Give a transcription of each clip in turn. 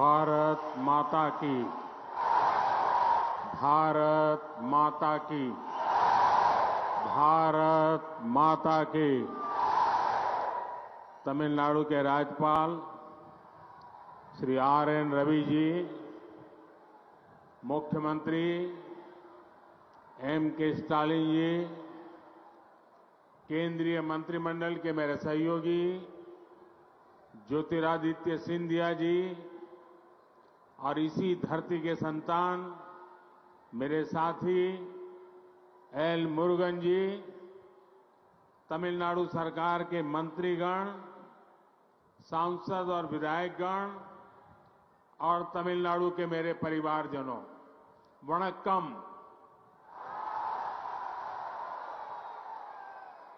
भारत माता की, भारत माता की, भारत माता की। तमिलनाडु के राज्यपाल श्री आर.एन. रवि जी, मुख्यमंत्री M.K. स्टालिन जी, केंद्रीय मंत्रिमंडल के मेरे सहयोगी ज्योतिरादित्य सिंधिया जी और इसी धरती के संतान मेरे साथी एल मुरुगन जी, तमिलनाडु सरकार के मंत्रीगण, सांसद और विधायकगण और तमिलनाडु के मेरे परिवारजनों, वणक्कम।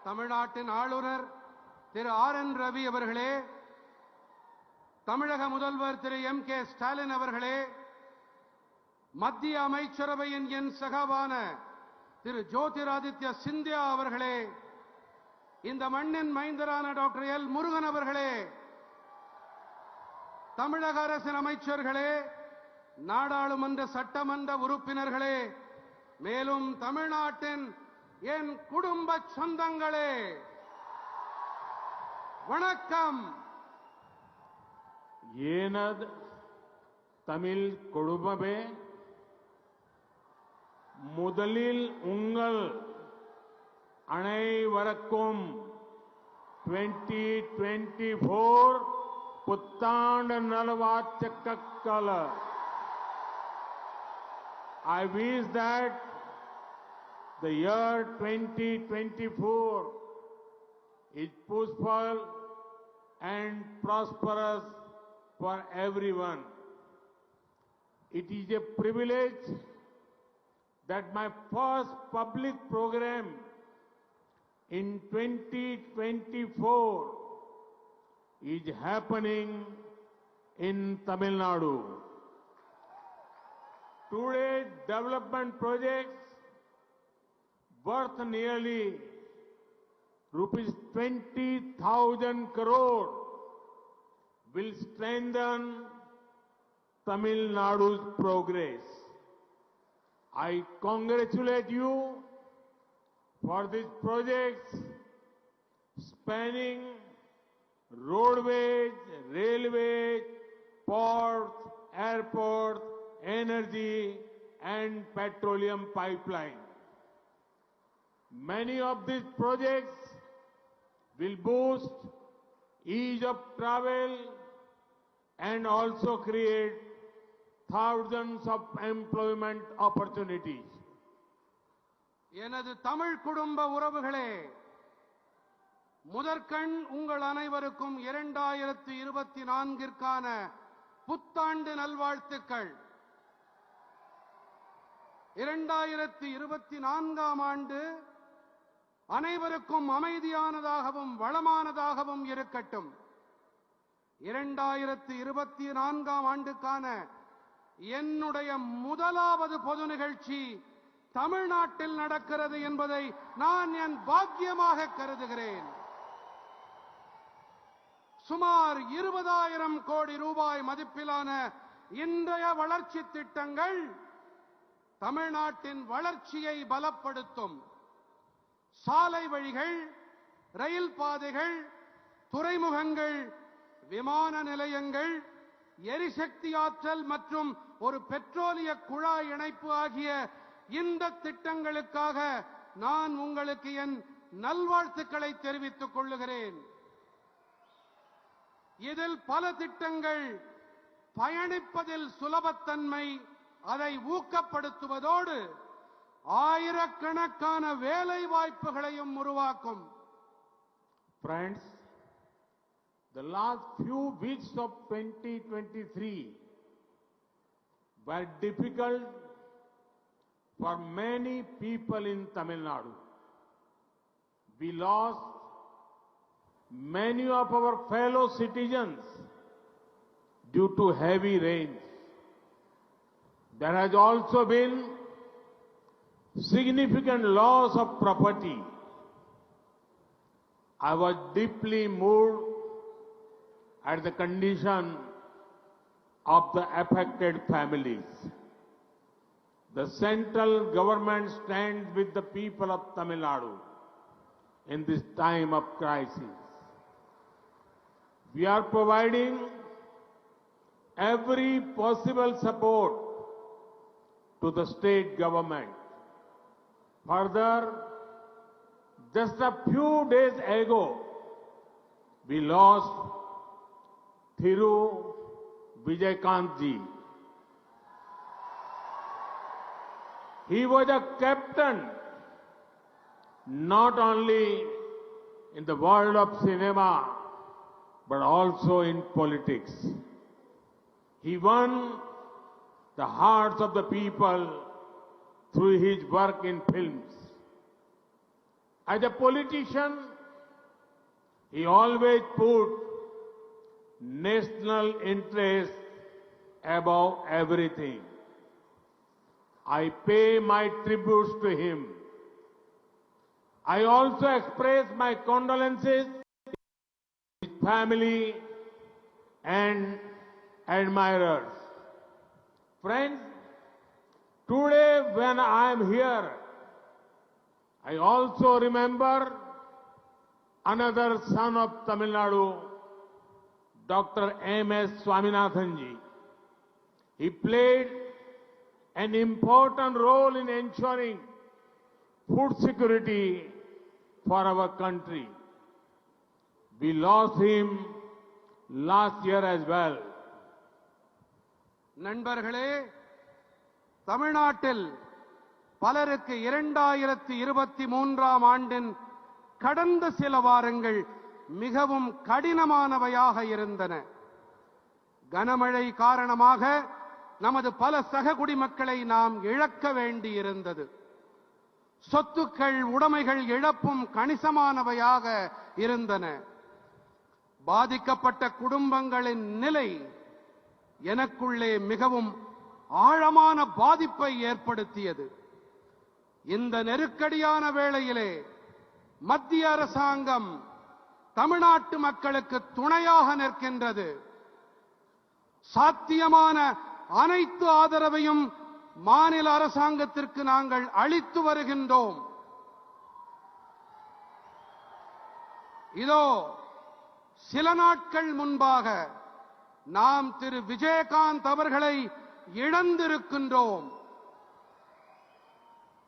தமிழ்நாட்டின் ஆளுநர் திரு ஆர்.என். ரவி அவர்களே, தமிழக முதல்வர் திரு M.K. ஸ்டாலின் அவர்களே, மத்திய அமைச்சரவையின் என் சகாவான திரு ஜோதிராதித்ய சிந்தியா அவர்களே, இந்த மண்ணின் மைந்தரான டாக்டர் எல் முருகன் அவர்களே, தமிழக அரசின் அமைச்சர்களே, நாடாளுமன்ற சட்டமன்ற உறுப்பினர்களே, மேலும் தமிழ்நாட்டின் என் குடும்ப சொந்தங்களே, வணக்கம். எனது தமிழ் குடும்பமே, முதலில் உங்கள் அனைவருக்கும் 2024 புத்தாண்டு நல்வாழ்த்துக்கள். I wish that the year 2024 is peaceful and prosperous for everyone. It is a privilege that my first public program in 2024 is happening in Tamil Nadu. Today's development projects worth nearly rupees 20,000 crore will strengthen Tamil Nadu's progress. I congratulate you for these projects spanning roadways, railways, ports, airports, energy and petroleum pipeline. Many of these projects will boost ease of travel and also create thousands of employment opportunities. எனது தமிழ் குடும்ப உறவுகளே, முதற்கண் உங்கள் அனைவருக்கும் 2024ற்கான புத்தாண்டு நல்வாழ்த்துக்கள். 2024ஆம் ஆண்டு அனைவருக்கும் அமைதியானதாகவும் வளமானதாகவும் இருக்கட்டும். 2024ஆம் ஆண்டுக்கான என்னுடைய முதலாவது பொது நிகழ்ச்சி தமிழ்நாட்டில் நடக்கிறது என்பதை நான் என் பாக்கியமாக கருதுகிறேன். சுமார் 20,000 கோடி ரூபாய் மதிப்பிலான இன்றைய வளர்ச்சி திட்டங்கள் தமிழ்நாட்டின் வளர்ச்சியை பலப்படுத்தும். சாலை வழிகள், ரயில் பாதைகள், துறைமுகங்கள், விமான நிலையங்கள், எரிசக்தி ஆற்றல் மற்றும் ஒரு பெட்ரோலிய குழாய் இணைப்பு ஆகிய இந்த திட்டங்களுக்காக நான் உங்களுக்கு என் நல்வாழ்த்துக்களை தெரிவித்துக் கொள்ளுகிறேன். இதில் பல திட்டங்கள் பயணிப்பதில் சுலபத்தன்மை, அதை ஊக்கப்படுத்துவதோடு ஆயிரக்கணக்கான வேலை வாய்ப்புகளையும் உருவாக்கும். Friends, the last few weeks of 2023 were difficult for many people in Tamil Nadu. We lost many of our fellow citizens due to heavy rains. There has also been significant loss of property. I was deeply moved at the condition of the affected families. The central government stands with the people of Tamil Nadu in this time of crisis. We are providing every possible support to the state government. Further, just a few days ago, we lost Thiru Vijayakant ji. He was a captain not only in the world of cinema, but also in politics. He won the hearts of the people through his work in films. As a politician, he always put national interest above everything. I pay my tributes to him. I also express my condolences to his family and admirers. Friends, today when I am here, I also remember another son of Tamil Nadu, Dr. M.S. Swaminathan ji. He played an important role in ensuring food security for our country. We lost him last year as well. நண்பர்களே, தமிழ்நாட்டில் பலருக்கு 2023ஆம் ஆண்டின் கடந்த சில வாரங்கள் மிகவும் கடினமானவையாக இருந்தன. கனமழை காரணமாக நமது பல சக குடிமக்களை நாம் இழக்க வேண்டியிருந்தது. சொத்துக்கள், உடைமைகள் இழப்பும் கணிசமானவையாக இருந்தன. பாதிக்கப்பட்ட குடும்பங்களின் நிலை எனக்குள்ளே மிகவும் ஆழமான பாதிப்பை ஏற்படுத்தியது. இந்த நெருக்கடியான வேளையிலே மத்திய அரசாங்கம் தமிழ்நாட்டு மக்களுக்கு துணையாக நிற்கின்றது. சாத்தியமான அனைத்து ஆதரவையும் மாநில அரசாங்கத்திற்கு நாங்கள் அளித்து வருகின்றோம். இதோ சில நாட்கள் முன்பாக நாம் திரு விஜயகாந்த் அவர்களை இழந்திருக்கின்றோம்.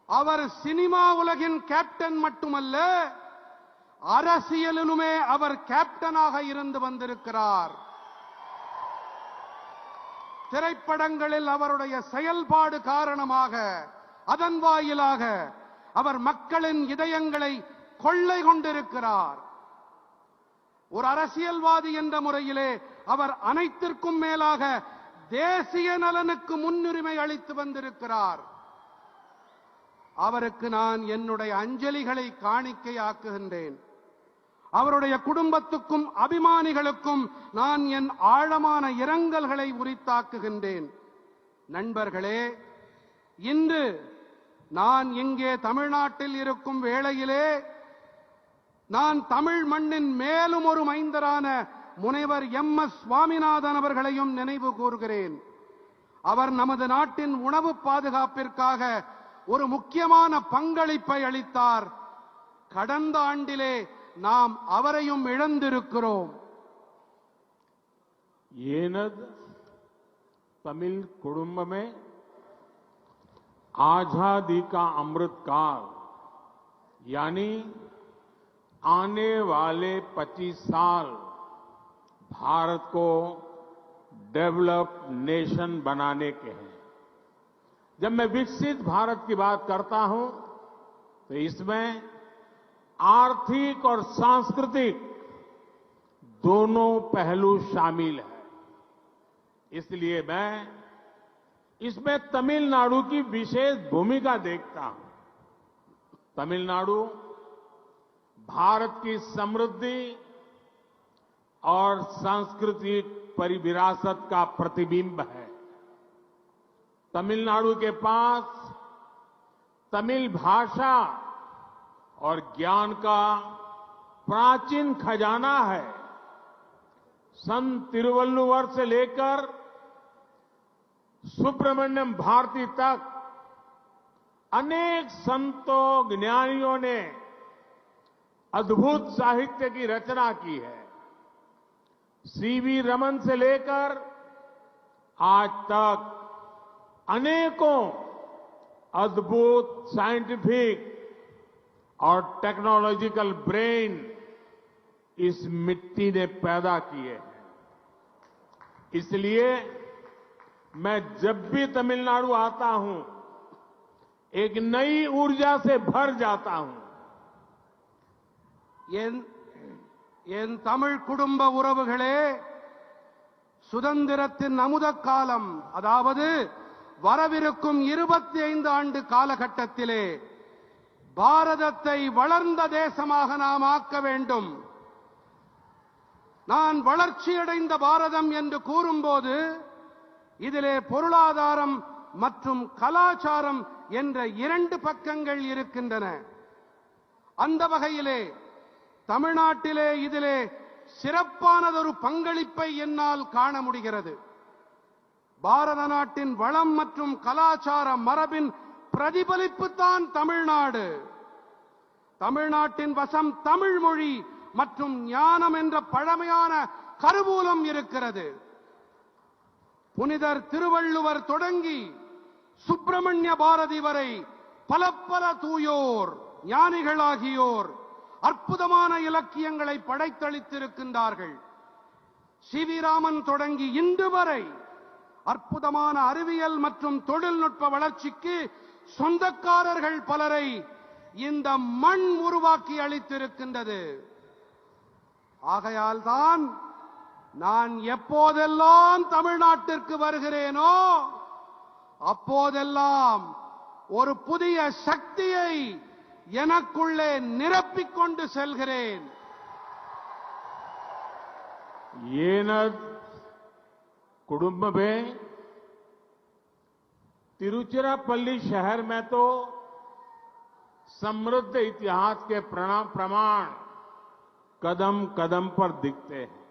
அவர் சினிமா உலகின் கேப்டன் மட்டுமல்ல, அரசியலிலுமே அவர் கேப்டனாக இருந்து வந்திருக்கிறார். திரைப்படங்களில் அவருடைய செயல்பாடு காரணமாக, அதன் வாயிலாக அவர் மக்களின் இதயங்களை கொள்ளை கொண்டிருக்கிறார். ஒரு அரசியல்வாதி என்ற முறையிலே அவர் அனைத்திற்கும் மேலாக தேசிய நலனுக்கு முன்னுரிமை அளித்து வந்திருக்கிறார். அவருக்கு நான் என்னுடைய அஞ்சலிகளை காணிக்கையாக்குகின்றேன். அவருடைய குடும்பத்துக்கும் அபிமானிகளுக்கும் நான் என் ஆழமான இரங்கல்களை உரித்தாக்குகின்றேன். நண்பர்களே, இன்று நான் இங்கே தமிழ்நாட்டில் இருக்கும் வேளையிலே நான் தமிழ் மண்ணின் மேலும் ஒரு மைந்தரான முனைவர் எம்.எஸ். சுவாமிநாதன் அவர்களையும் நினைவு கூர்கிறேன். அவர் நமது நாட்டின் உணவு பாதுகாப்பிற்காக ஒரு முக்கியமான பங்களிப்பை அளித்தார். கடந்த ஆண்டிலே நாம் அவரையும் இழந்திருக்கிறோம். येनद तमिल कुटुंब में आजादी का अमृत काल यानी आने वाले 25 साल भारत को डेवलप्ड नेशन बनाने के हैं. जब मैं विकसित भारत की बात करता हूं तो इसमें आर्थिक और सांस्कृतिक दोनों पहलू शामिल हैं. इसलिए मैं इसमें तमिलनाडु की विशेष भूमिका देखता हूं. तमिलनाडु भारत की समृद्धि और सांस्कृतिक परिविरासत का प्रतिबिंब है. तमिलनाडु के पास तमिल भाषा और ज्ञान का प्राचीन खजाना है. संत तिरुवल्लुवर से लेकर सुब्रमण्यम भारती तक अनेक संतों ज्ञानियों ने अद्भुत साहित्य की रचना की है। सीवी रमन से लेकर आज तक अनेकों अद्भुत साइंटिफिक और टेक्नोलॉजिकल ब्रेन इस मिट्टी ने पैदा किए हैं। इसलिए मैं जब भी तमिलनाडु आता हूं, एक नई ऊर्जा से भर जाता हूं। என் தமிழ் குடும்ப உறவுகளே, சுதந்திரத்தின் அமுத காலம், அதாவது வரவிருக்கும் 25 ஆண்டு காலகட்டத்திலே பாரதத்தை வளர்ந்த தேசமாக நாம் ஆக்க வேண்டும். நான் வளர்ச்சியடைந்த பாரதம் என்று கூறும்போது இதிலே பொருளாதாரம் மற்றும் கலாச்சாரம் என்ற 2 பக்கங்கள் இருக்கின்றன. அந்த வகையிலே தமிழ்நாட்டிலே இதிலே சிறப்பானதொரு பங்களிப்பை என்னால் காண முடிகிறது. பாரத நாட்டின் வளம் மற்றும் கலாச்சார மரபின் பிரதிபலிப்பு தான் தமிழ்நாடு. தமிழ்நாட்டின் வசம் தமிழ் மொழி மற்றும் ஞானம் என்ற பழமையான கருவூலம் இருக்கிறது. புனிதர் திருவள்ளுவர் தொடங்கி சுப்பிரமணிய பாரதி வரை பல பல தூயோர் ஞானிகளாகியோர் அற்புதமான இலக்கியங்களை படைத்தளித்திருக்கின்றார்கள். சிவி ராமன் தொடங்கி இன்று வரை அற்புதமான அறிவியல் மற்றும் தொழில்நுட்ப வளர்ச்சிக்கு சொந்தக்காரர்கள் பலரை இந்த மண் உருவாக்கி அளித்திருக்கின்றது. ஆகையால் தான் நான் எப்போதெல்லாம் தமிழ்நாட்டிற்கு வருகிறேனோ அப்போதெல்லாம் ஒரு புதிய சக்தியை எனக்குள்ளே நிரப்பிக் கொண்டு செல்கிறேன். कुडुम्ब में तिरुचिरापल्ली शहर में तो समृद्ध इतिहास के प्रमाण कदम कदम पर दिखते हैं।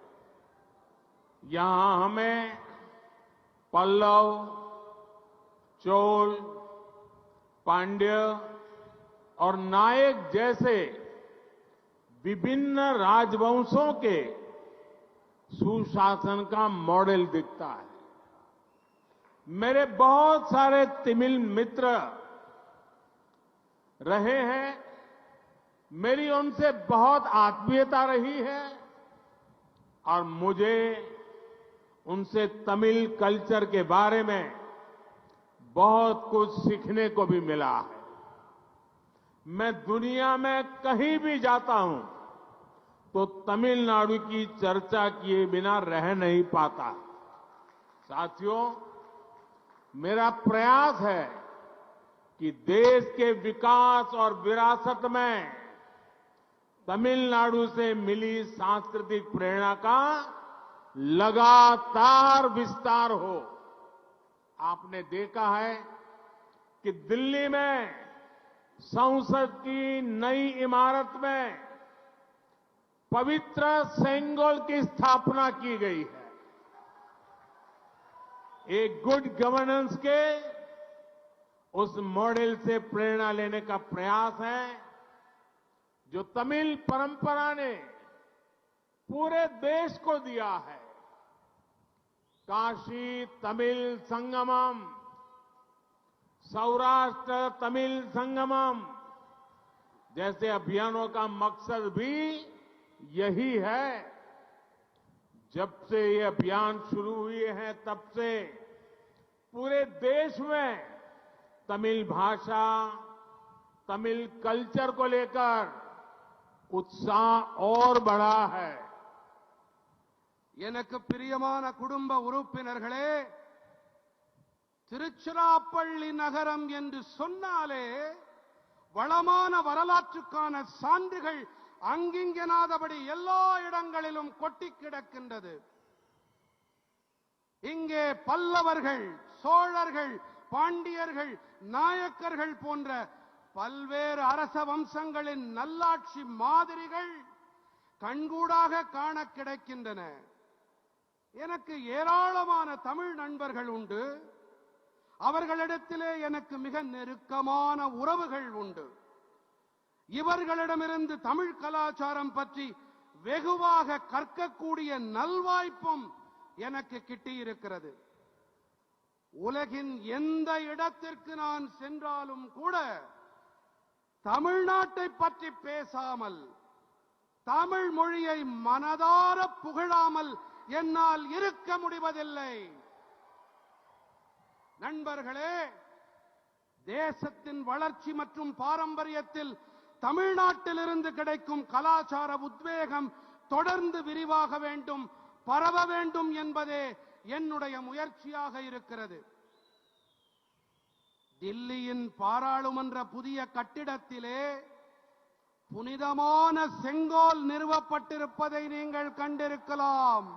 यहां हमें पल्लव, चोल, पांड्य और नायक जैसे विभिन्न राजवंशों के सुशासन का मॉडल दिखता है। मेरे बहुत सारे तमिल मित्र रहे हैं, मेरी उनसे बहुत आत्मीयता रही है और मुझे उनसे तमिल कल्चर के बारे में बहुत कुछ सीखने को भी मिला है। मैं दुनिया में कहीं भी जाता हूं तो तमिलनाडु की चर्चा किए बिना रह नहीं पाता। साथियों, मेरा प्रयास है कि देश के विकास और विरासत में तमिलनाडु से मिली सांस्कृतिक प्रेरणा का लगातार विस्तार हो। आपने देखा है कि दिल्ली में संसद की नई इमारत में पवित्र सेंगोल की स्थापना की गई है। एक गुड गवर्नेंस के उस मॉडल से प्रेरणा लेने का प्रयास है जो तमिल परंपरा ने पूरे देश को दिया है। काशी तमिल संगमम, सौराष्ट्र तमिल संगमम जैसे अभियानों का मकसद भी यही है। जब से ये अभियान शुरू हुए हैं तब से पूरे देश में तमिल भाषा, तमिल कल्चर को लेकर उत्साह और बढ़ा है। எனக்கு பிரியமான குடும்ப உறுப்பினர்களே, திருச்சிராப்பள்ளி நகரம் என்று சொன்னாலே வளமான வரலாற்றுக்கான சான்றுகள் அங்கிங்கனாதபடி எல்லா இடங்களிலும் கொட்டி கிடக்கின்றது. இங்கே பல்லவர்கள், சோழர்கள், பாண்டியர்கள், நாயக்கர்கள் போன்ற பல்வேறு அரச வம்சங்களின் நல்லாட்சி மாதிரிகள் கண்கூடாக காண கிடைக்கின்றன. எனக்கு ஏராளமான தமிழ் நண்பர்கள் உண்டு. அவர்களிடத்திலே எனக்கு மிக நெருக்கமான உறவுகள் உண்டு. இவர்களிடமிருந்து தமிழ் கலாச்சாரம் பற்றி வெகுவாக கற்கக்கூடிய நல்வாய்ப்பும் எனக்கு கிட்டியிருக்கிறது. உலகின் எந்த இடத்திற்கு நான் சென்றாலும் கூட தமிழ்நாட்டை பற்றி பேசாமல், தமிழ் மொழியை மனதார புகழாமல் என்னால் இருக்க முடிவதில்லை. நண்பர்களே, தேசத்தின் வளர்ச்சி மற்றும் பாரம்பரியத்தில் தமிழ்நாட்டிலிருந்து கிடைக்கும் கலாச்சார உத்வேகம் தொடர்ந்து விரிவாக வேண்டும், பரவ வேண்டும் என்பதே என்னுடைய முயற்சியாக இருக்கிறது. தில்லியின் பாராளுமன்ற புதிய கட்டிடத்திலே புனிதமான செங்கோல் நிறுவப்பட்டிருப்பதை நீங்கள் கண்டிருக்கலாம்.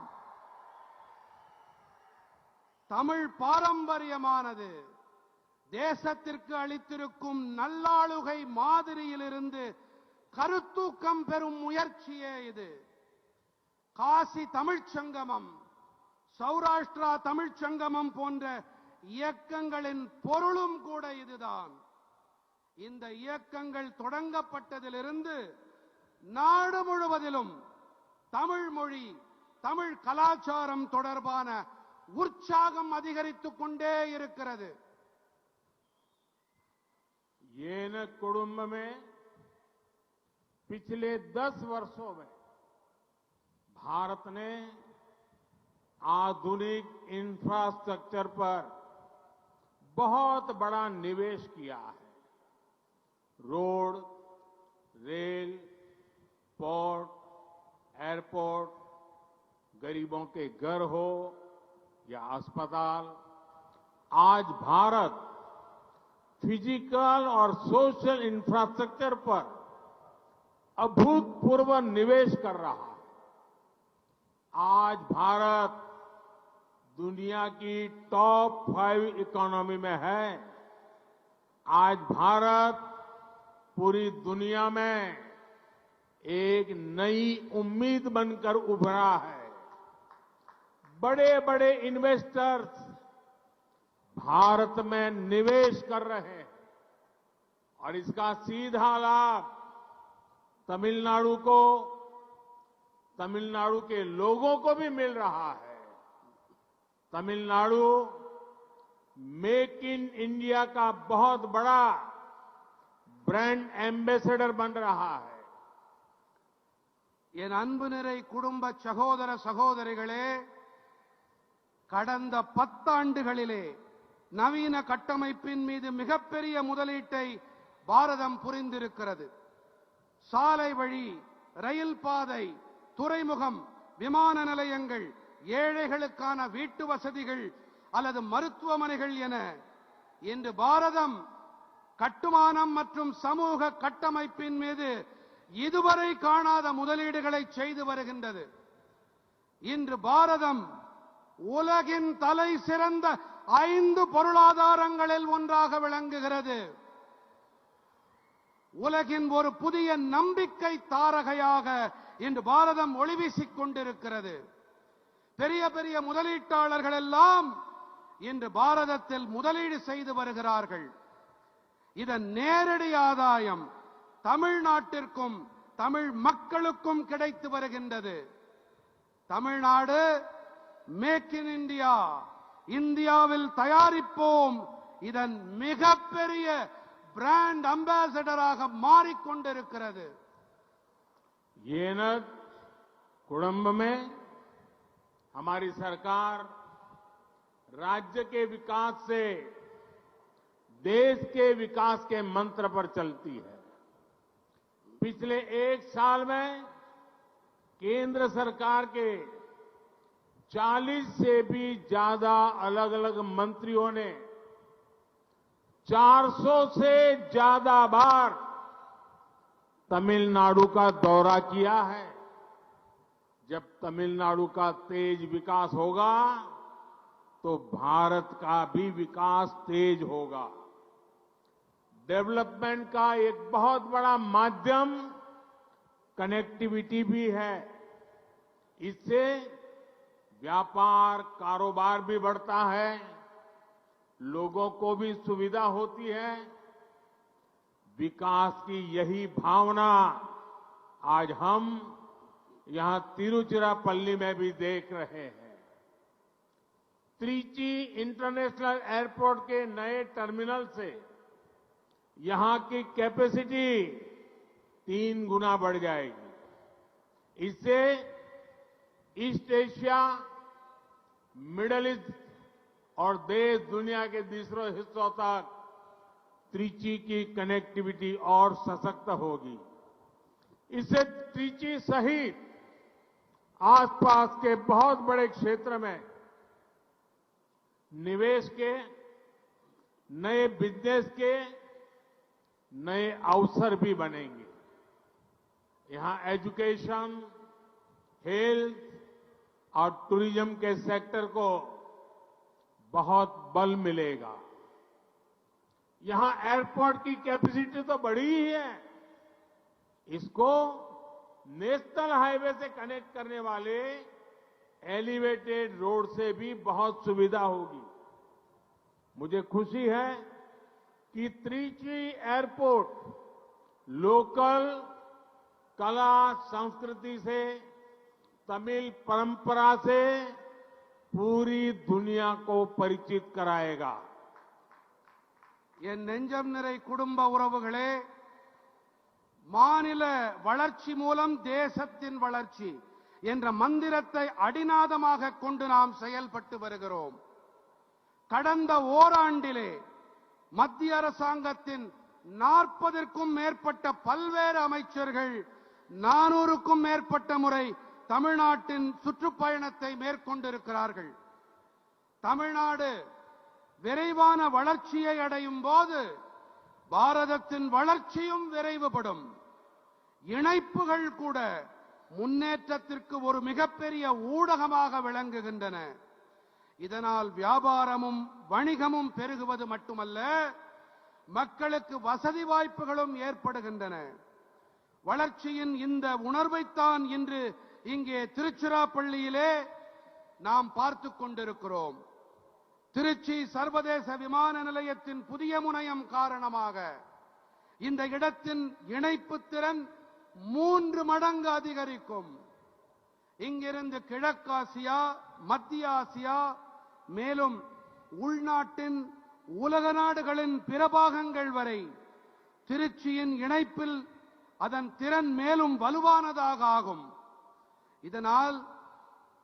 தமிழ் பாரம்பரியமானது தேசத்திற்கு அளித்திருக்கும் நல்லாளுகை மாதிரியிலிருந்து கருத்தூக்கம் பெறும் முயற்சியே இது. காசி தமிழ்ச் சங்கமம், சௌராஷ்டிரா தமிழ்ச் சங்கமம் போன்ற இயக்கங்களின் பொருளும் கூட இதுதான். இந்த இயக்கங்கள் தொடங்கப்பட்டதிலிருந்து நாடு முழுவதிலும் தமிழ் மொழி, தமிழ் கலாச்சாரம் தொடர்பான உற்சாகம் அதிகரித்துக் கொண்டே இருக்கிறது. येन कुडुंब में पिछले 10 वर्षों में भारत ने आधुनिक इंफ्रास्ट्रक्चर पर बहुत बड़ा निवेश किया है। रोड, रेल, पोर्ट, एयरपोर्ट, गरीबों के घर हो या अस्पताल, आज भारत फिजिकल और सोशल इंफ्रास्ट्रक्चर पर अभूतपूर्व निवेश कर रहा है। आज भारत दुनिया की टॉप 5 इकोनॉमी में है। आज भारत पूरी दुनिया में एक नई उम्मीद बनकर उभरा है। बड़े बड़े इन्वेस्टर्स भारत में निवेश कर रहे हैं और इसका सीधा लाभ तमिलनाडु को, तमिलनाडु के लोगों को भी मिल रहा है। तमिलनाडु मेक इन इंडिया का बहुत बड़ा ब्रांड एम्बेसडर बन रहा है। என் அன்பு நிறை குடும்ப சகோதர சகோதரிகளே, கடந்த 10 ஆண்டுகளிலே நவீன கட்டமைப்பின் மீது மிகப்பெரிய முதலீட்டை பாரதம் புரிந்திருக்கிறது. சாலை வழி, ரயில் பாதை, துறைமுகம், விமான நிலையங்கள், ஏழைகளுக்கான வீட்டு வசதிகள் அல்லது மருத்துவமனைகள் என இன்று பாரதம் கட்டுமானம் மற்றும் சமூக கட்டமைப்பின் மீது இதுவரை காணாத முதலீடுகளை செய்து வருகின்றது. இன்று பாரதம் உலகின் தலை சிறந்த 5 பொருளாதாரங்களில் ஒன்றாக விளங்குகிறது. உலகின் ஒரு புதிய நம்பிக்கை தாரகையாக இன்று பாரதம் ஒளிவீசிக் கொண்டிருக்கிறது. பெரிய பெரிய முதலீட்டாளர்கள் எல்லாம் இன்று பாரதத்தில் முதலீடு செய்து வருகிறார்கள். இதன் நேரடி ஆதாயம் தமிழ்நாட்டிற்கும் தமிழ் மக்களுக்கும் கிடைத்து வருகின்றது. தமிழ்நாடு மேக் இன் இந்தியா, இந்தியாவில் தயாரிப்போம், இதன் மிகப்பெரிய பிராண்ட் அம்பாசடராக மாறிக்கொண்டிருக்கிறது. येन कुडुंब में हमारी सरकार राज्य के विकास से देश के विकास के मंत्र पर चलती है। पिछले 1 साल में केंद्र सरकार के 40 से भी ज्यादा अलग अलग मंत्रियों ने 400 से ज्यादा बार तमिलनाडु का दौरा किया है। जब तमिलनाडु का तेज विकास होगा तो भारत का भी विकास तेज होगा। डेवलपमेंट का एक बहुत बड़ा माध्यम कनेक्टिविटी भी है। इससे व्यापार, कारोबार भी बढ़ता है, लोगों को भी सुविधा होती है। विकास की यही भावना आज हम यहां तिरुचिरापल्ली में भी देख रहे हैं। त्रिची इंटरनेशनल एयरपोर्ट के नए टर्मिनल से यहां की कैपेसिटी 3 गुना बढ़ जाएगी। इससे ईस्ट एशिया, मिडिल ईस्ट और देश दुनिया के दूसरे हिस्सों तक त्रिची की कनेक्टिविटी और सशक्त होगी। इससे त्रिची सहित आसपास के बहुत बड़े क्षेत्र में निवेश के, नए बिजनेस के नए अवसर भी बनेंगे। यहां एजुकेशन, हेल्थ और टूरिज्म के सेक्टर को बहुत बल मिलेगा। यहां एयरपोर्ट की कैपेसिटी तो बड़ी ही है, इसको नेशनल हाईवे से कनेक्ट करने वाले एलिवेटेड रोड से भी बहुत सुविधा होगी। मुझे खुशी है कि त्रिची एयरपोर्ट लोकल कला संस्कृति से, तमिल परंपरा से पूरी दुनिया को परिचित कराएगा। என் நெஞ்சம் நிறை குடும்ப உறவுகளே, மாநில வளர்ச்சி மூலம் தேசத்தின் வளர்ச்சி என்ற மந்திரத்தை அடிநாதமாக கொண்டு நாம் செயல்பட்டு வருகிறோம். கடந்த ஓராண்டிலே மத்திய அரசாங்கத்தின் 40க்கும் மேற்பட்ட பல்வேறு அமைச்சர்கள் 400க்கும் மேற்பட்ட முறை தமிழ்நாட்டின் சுற்றுப்பயணத்தை மேற்கொண்டிருக்கிறார்கள். தமிழ்நாடு விரைவான வளர்ச்சியை அடையும் போது பாரதத்தின் வளர்ச்சியும் விரைவுபடும். இணைப்புகள் கூட முன்னேற்றத்திற்கு ஒரு மிகப்பெரிய ஊடகமாக விளங்குகின்றன. இதனால் வியாபாரமும் வணிகமும் பெருகுவது மட்டுமல்ல, மக்களுக்கு வசதி வாய்ப்புகளும் ஏற்படுகின்றன. வளர்ச்சியின் இந்த உணர்வைத்தான் இன்று இங்கே திருச்சிராப்பள்ளியிலே நாம் பார்த்துக் கொண்டிருக்கிறோம். திருச்சி சர்வதேச விமான நிலையத்தின் புதிய முனையம் காரணமாக இந்த இடத்தின் இணைப்பு திறன் 3 மடங்கு அதிகரிக்கும். இங்கிருந்து கிழக்காசியா, மத்திய ஆசியா, மேலும் உள்நாட்டின் உலக நாடுகளின் பிற பாகங்கள் வரை திருச்சியின் இணைப்பில் அதன் திறன் மேலும் வலுவானதாக ஆகும். இதனால்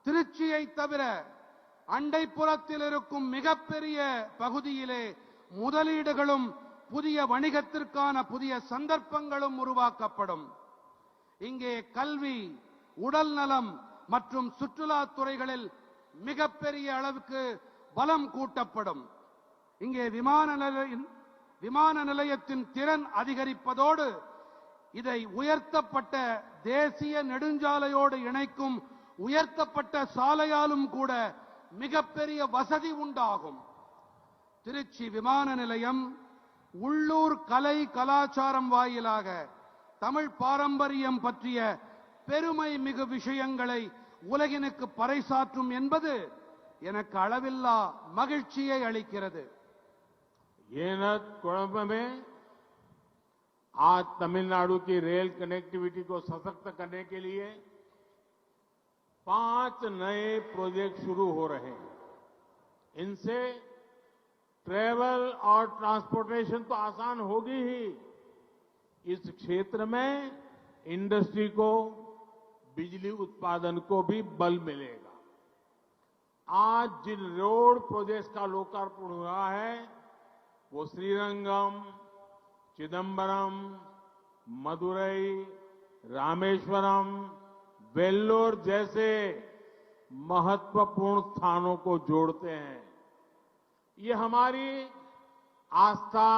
திருச்சியை தவிர அண்டைப்புறத்தில் இருக்கும் மிகப்பெரிய பகுதியிலே முதலீடுகளும் புதிய வணிகத்திற்கான புதிய சந்தர்ப்பங்களும் உருவாக்கப்படும். இங்கே கல்வி, உடல் நலம் மற்றும் சுற்றுலா துறைகளில் மிகப்பெரிய அளவுக்கு பலம் கூட்டப்படும். இங்கே விமான நிலையத்தின் திறன் அதிகரிப்பதோடு இதை உயர்த்தப்பட்ட தேசிய நெடுஞ்சாலையோடு இணைக்கும் உயர்த்தப்பட்ட சாலையாலும் கூட மிகப்பெரிய வசதி உண்டாகும். திருச்சி விமான நிலையம் உள்ளூர் கலை கலாச்சாரம் வாயிலாக தமிழ் பாரம்பரியம் பற்றிய பெருமை மிகு விஷயங்களை உலகினுக்கு பறைசாற்றும் என்பது எனக்கு அளவில்லா மகிழ்ச்சியை அளிக்கிறது. कुड़म में आज तमिलनाडु की रेल कनेक्टिविटी को सशक्त करने के लिए 5 नए प्रोजेक्ट शुरू हो रहे हैं। इनसे ट्रैवल और ट्रांसपोर्टेशन तो आसान होगी ही, इस क्षेत्र में इंडस्ट्री को, बिजली उत्पादन को भी बल मिलेगा। आज जिन रोड प्रोजेक्ट्स का लोकार्पण हुआ है वो श्रीरंगम, चिदंबरम, मदुरई, रामेश्वरम, वेल्लोर जैसे महत्वपूर्ण स्थानों को जोड़ते हैं। ये हमारी आस्था,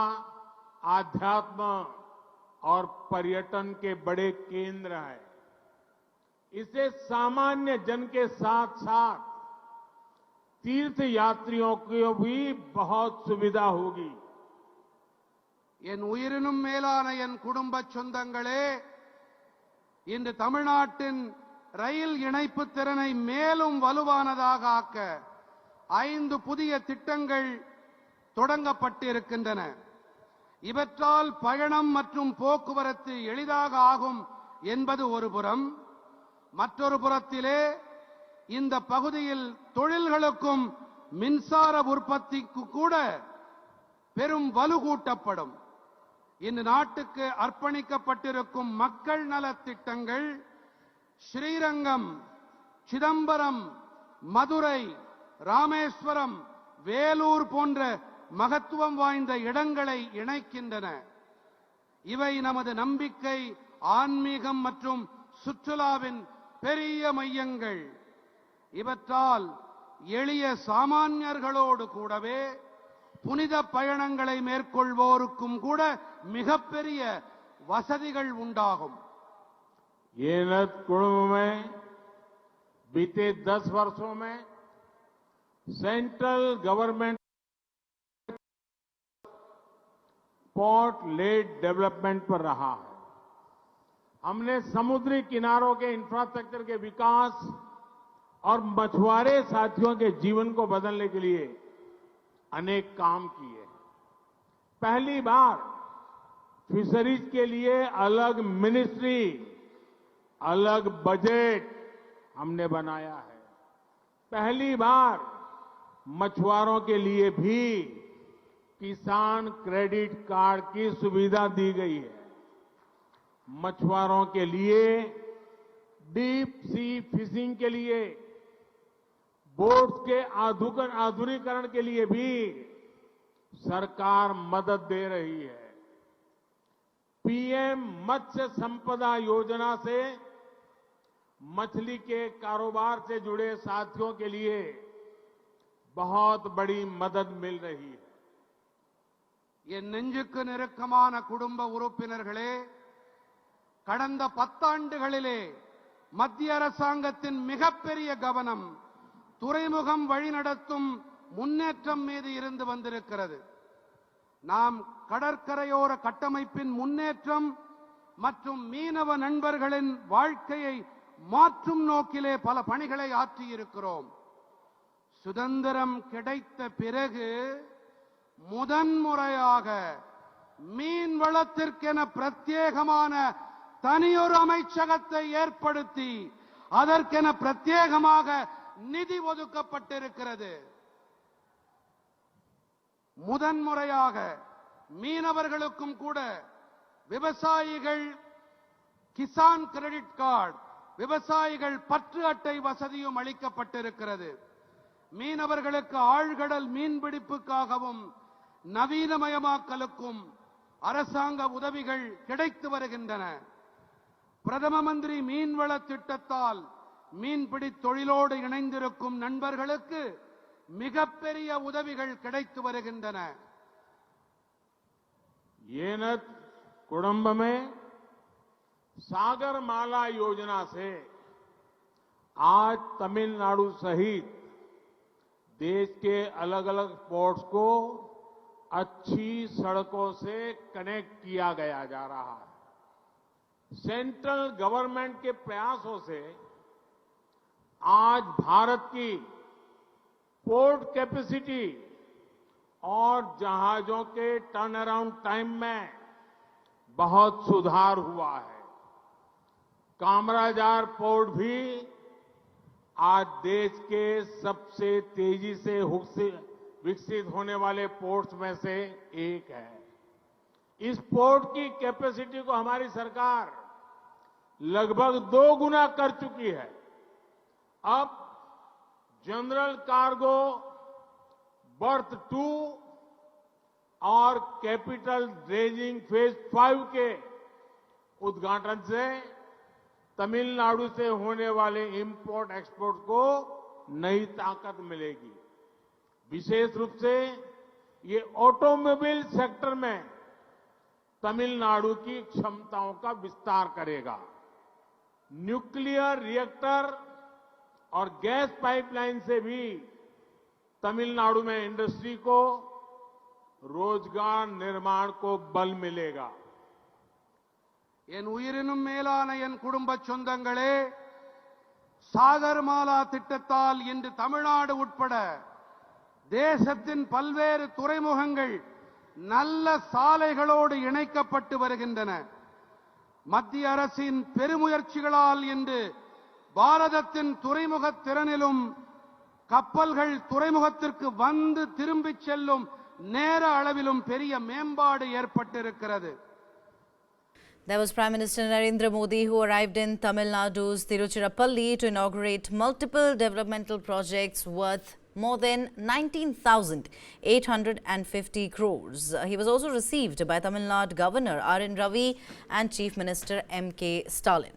आध्यात्म और पर्यटन के बड़े केंद्र हैं। इससे सामान्य जन के साथ साथ तीर्थ यात्रियों को भी बहुत सुविधा होगी। என் உயிரினும் மேலான என் குடும்ப சொந்தங்களே, இன்று தமிழ்நாட்டின் ரயில் இணைப்பு திறனை மேலும் வலுவானதாக ஆக்க 5 புதிய திட்டங்கள் தொடங்கப்பட்டிருக்கின்றன. இவற்றால் பயணம் மற்றும் போக்குவரத்து எளிதாக ஆகும் என்பது ஒரு புறம். மற்றொரு புறத்திலே இந்த பகுதியில் தொழில்களுக்கும் மின்சார உற்பத்திக்கு கூட பெரும் வலுகூட்டப்படும். இந்த நாட்டுக்கு அர்ப்பணிக்கப்பட்டிருக்கும் மக்கள் நலத் திட்டங்கள் ஸ்ரீரங்கம், சிதம்பரம், மதுரை, ராமேஸ்வரம், வேலூர் போன்ற மகத்துவம் வாய்ந்த இடங்களை இணைக்கின்றன. இவை நமது நம்பிக்கை, ஆன்மீகம் மற்றும் சுற்றுலாவின் பெரிய மையங்கள். இவற்றால் எளிய சாமானியர்களோடு கூடவே புனித பயணங்களை மேற்கொள்வோருக்கும் கூட மிகப்பெரிய வசதிகள் உண்டாகும். येनत कुंभ में बीते 10 वर्षों में central government port lead development पर रहा है. हमने समुद्री किनारों के इंफ्रास्ट्रक्चर के विकास और मछुआरे साथियों के जीवन को बदलने के लिए अनेक काम किए. पहली बार फिशरीज के लिए अलग मिनिस्ट्री, अलग बजट हमने बनाया है. पहली बार मछुआरों के लिए भी किसान क्रेडिट कार्ड की सुविधा दी गई है. मछुआरों के लिए डीप सी फिशिंग के लिए बोट्स के आधुनिकीकरण के लिए भी सरकार मदद दे रही है. पीएम मत्स्य संपदा योजना से मछली के कारोबार से जुड़े साथियों के लिए बहुत बड़ी मदद मिल रही है. என் நெஞ்சுக்கு நெருக்கமான குடும்ப உறுப்பினர்களே, கடந்த 10 ஆண்டுகளிலே மத்திய அரசாங்கத்தின் மிகப்பெரிய கவனம் துறைமுகம் வழிநடத்தும் முன்னேற்றம் மீது இருந்து வந்திருக்கிறது. நாம் கடற்கரையோர கட்டமைப்பின் முன்னேற்றம் மற்றும் மீனவ நண்பர்களின் வாழ்க்கையை மாற்றும் நோக்கிலே பல பணிகளை ஆற்றியிருக்கிறோம். சுதந்திரம் கிடைத்த பிறகு முதன்முறையாக மீன் வளத்திற்கென பிரத்யேகமான தனியொரு அமைச்சகத்தை ஏற்படுத்தி அதற்கென பிரத்யேகமாக நிதி ஒதுக்கப்பட்டிருக்கிறது. முதன்முறையாக மீனவர்களுக்கும் கூட விவசாயிகள் கிசான் கிரெடிட் கார்டு, விவசாயிகள் பற்று அட்டை வசதியும் அளிக்கப்பட்டிருக்கிறது. மீனவர்களுக்கு ஆழ்கடல் மீன்பிடிப்புக்காகவும் நவீனமயமாக்கலுக்கும் அரசாங்க உதவிகள் கிடைத்து வருகின்றன. பிரதம மந்திரி மீன்வள திட்டத்தால் மீன்பிடி தொழிலோடு இணைந்திருக்கும் நண்பர்களுக்கு மிகப்பெரிய உதவிகள் கிடைத்து வருகின்றன. येनत कुडुंब में सागरमाला योजना से आज तमिलनाडु सहित देश के अलग अलग पोर्ट्स को अच्छी सड़कों से कनेक्ट किया गया जा रहा है. सेंट्रल गवर्नमेंट के प्रयासों से आज भारत की पोर्ट कैपेसिटी और जहाजों के टर्न अराउंड टाइम में बहुत सुधार हुआ है. कामराजार पोर्ट भी आज देश के सबसे तेजी से विकसित होने वाले पोर्ट्स में से एक है. इस पोर्ट की कैपेसिटी को हमारी सरकार लगभग 2 गुना कर चुकी है. अब जनरल कार्गो बर्थ 2 और कैपिटल ड्रेजिंग फेज 5 के उद्घाटन से तमिलनाडु से होने वाले इंपोर्ट एक्सपोर्ट को नई ताकत मिलेगी. विशेष रूप से ये ऑटोमोबाइल सेक्टर में तमिलनाडु की क्षमताओं का विस्तार करेगा. न्यूक्लियर रिएक्टर और गैस पाइपलाइन से भी तमिलनाडु में इंडस्ट्री को रोजगार निर्माण को बल मिलेगा. என் உயிரினும் மேலான என் குடும்ப சொந்தங்களே, சாகர்மாலா திட்டத்தால் இன்று தமிழ்நாடு உட்பட தேசத்தின் பல்வேறு துறைமுகங்கள் நல்ல சாலைகளோடு இணைக்கப்பட்டு வருகின்றன. மத்திய அரசின் பெருமுயற்சிகளால் இன்று பாரதத்தின் துறைமுக திறனிலும் கப்பல்கள் துறைமுகத்திற்கு வந்து திரும்பிச் செல்லும் நேர அளவிலும் பெரிய மேம்பாடு ஏற்பட்டிருக்கிறது. There was Prime Minister Narendra Modi who arrived in Tamil Nadu's Tiruchirappalli to inaugurate multiple developmental projects worth more than 19,850 crores. He was also received by Tamil Nadu Governor R.N. Ravi and Chief Minister M.K. Stalin.